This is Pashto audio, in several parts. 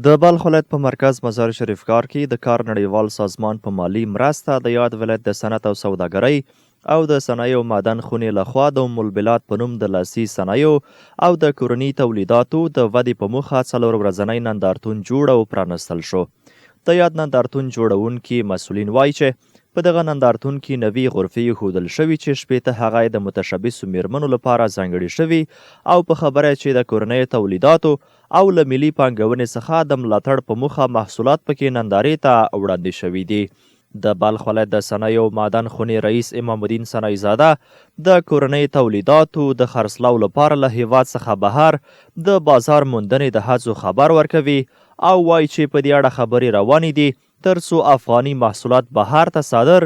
د بلخ ولایت په مرکز مزار شریف ښار کې د کار نړیوال سازمان په مالی مرسته د یاد ولایت د صنعت او سوداګرۍ او د صنایعو معدن خونې لخوا د ام البلاد په نوم د لاسي صنایعو او د کورني تولیداتو د ودې په موخه 4 ورځنی نندارتون جوړ او پرانستل شو. د یاد نندارتون جوړونکي مسؤلین وایي چې په دغه نندارتون کې نوي غرفې ایښودل شوي چې شپېته هغه یې د متشبثو میرمنو لپاره ځانګړي شوي او په خبره چې د کورنیو تولیداتو او له ملي پانګونې څخه د ملاتړ په موخه محصولات پکې نندارې ته وړاندې شوي دي. د بلخ ولایت د صنایعو معدن خونې رئیس امام الدین صنایع زاده د کورنۍ تولیداتو د خرڅلاو لپاره له هیواد څخه بهر د بازار موندنې د هڅو خبر ورکوي او وایي چې په دې اړه خبرې روانې دي تر څو افغاني محصولات بهر ته صادر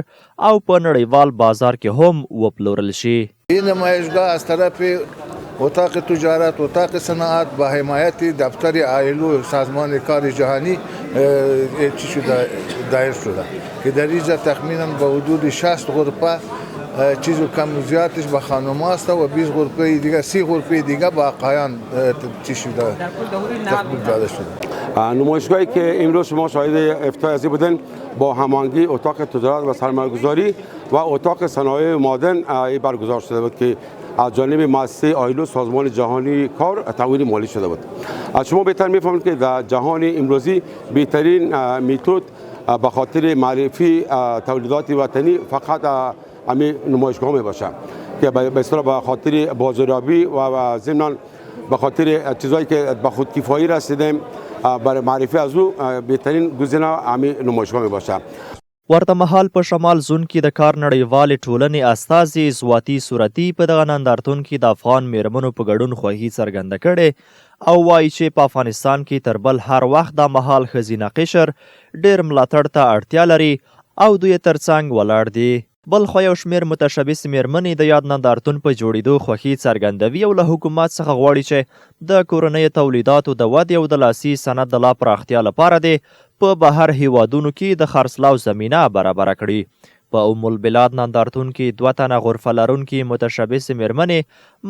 او په نړیوال بازار کې هم وپلورل شي. این نمایشگاه از طرف اتاق تجارت، اتاق صنعت با حمایت دفتر آیلو سازمان کار جهانی چی شده دایر شده که در اینجا تخمینا به حدود 60 غرفه چیز و کم و زیادش به خانم است و 20 غرفه دیگه 30 غرفه دیگه با آقایان چی شده تخمیل داده شده. نمایشگاهی که امروز شما شاهد افتتاح ازی بودن با هماهنگی اتاق تجارت و سرمایه‌گذاری و اتاق صنایع معدن برگزار شده بود که از جانب مؤسسه آیلو سازمان جهانی کار تمویل مالی شده بود. شما بهتر میفهمید که در جهان امروزی بهترین میتود به خاطر معرفی تولیدات وطنی فقط همین نمایشگاه می باشه که به اصطلاح به خاطر بازاریابی و ضمناً به خاطر چیزایی که به خودکفایی رسیدیم برای معرفی از او بهترین گزینه همین نمایشگاه می باشه. ورته مهال په شمال زون کې د کار نړیوالې ټولنې استازي زواتي صورتي په دغه نندارتون کې د افغان میرمنو په ګډون خوښي څرګنده کړې او وایي چې په افغانستان کې تر بل هر وخت د مهال ښځینه قشر ډېر ملاتړ ته اړتیا لري او دوی تر څنګ ولاړ دي. بل خو یو شمېر متشبث میرمنې د یاد نندارتون په جوړېدو خوښي څرګندوي او له حکومت څخه غواړي چې د کورنیو تولیداتو د ودې او د لاسي صنعت د لا پراختیا لپاره دی په بهر هیوادونو کې د خرڅلاو زمینه برابره کړي. په ام البلاد نندارتون کې 2 تنه غرفه لرونکي متشبث میرمنې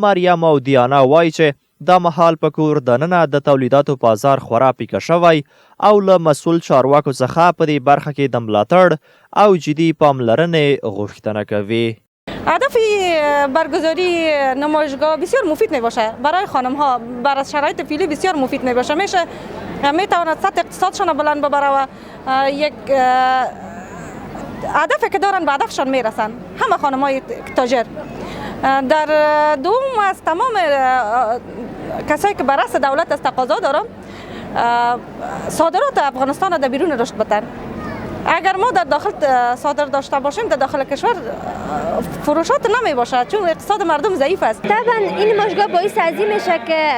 مریم او دیانا وایي چې دا مهال په کور دننه د تولیداتو بازار خورا پیکه شوی او له مسؤل چارواکو څخه په دې برخه کې د ملاتړ او جدي پاملرنې غوښتنه کوي. هدف برگزاری نمایشگاه بسیار مفید می باشه برای خانم ها، برای شرایط فعلی بسیار مفید می باشه. می تواند سطح اقتصادشان بلند ببره و یک هدفی که دارن به هدفشان می رسن همه خانم های تاجر. در دوم از تمام کسایی که بررس دولت از تقاضا دارم صادرات افغانستان در بیرون رشد بدن. اگر ما در داخل صادر داشته باشیم در داخل کشور فروشات نمی باشه چون اقتصاد مردم ضعیف است. طبعا این نمایشگاه باعث ازی میشه که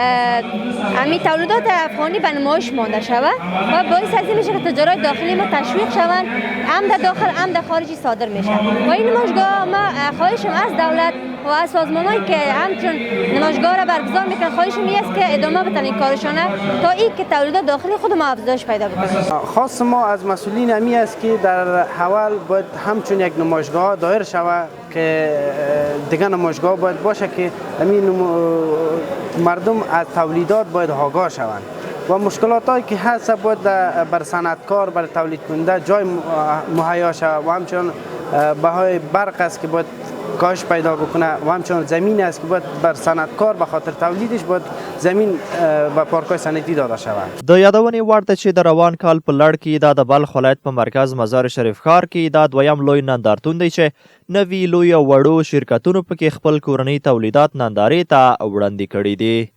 همین تولیدات افغانی به نمایش مانده شود و باعث ازی میشه که تجارت داخلی ما تشویق شوند، هم در داخل هم در خارجی صادر میشه. و این نمایشگاه ما خواهشم از دولت و از سازمانایی که همچون نمایشگاه را برگزار میکنن خواهشم است که ادامه بدن این کارشانه تا این که تولیدات داخلی خود ما افزایش پیدا بکنه. خاص ما از مسئولین امی است که در حوال باید همچون یک نمایشگاه دایر شود که دیگه نمایشگاه باید باشه که همین مردم از تولیدات باید آگاه شوند و مشکلات هایی که هست باید بر صنعتکار بر تولید کننده جای مهیا شود و همچنان بهای برق است که باید کاهش پیدا بکنه و همچنان زمین است که باید بر صنعتکار به خاطر تولیدش باید زمین و پارکای صنعتی داده شود. د یادونې وړ ده چې د روان کال په لړ کې دا د بلخ ولایت په مرکز مزار شریف ښار کې دا دویم لوی نندارتون دی چې نوي لوی او وړو شرکتونو پکې خپل کورني تولیدات نندارې ته وړاندې کړي دي.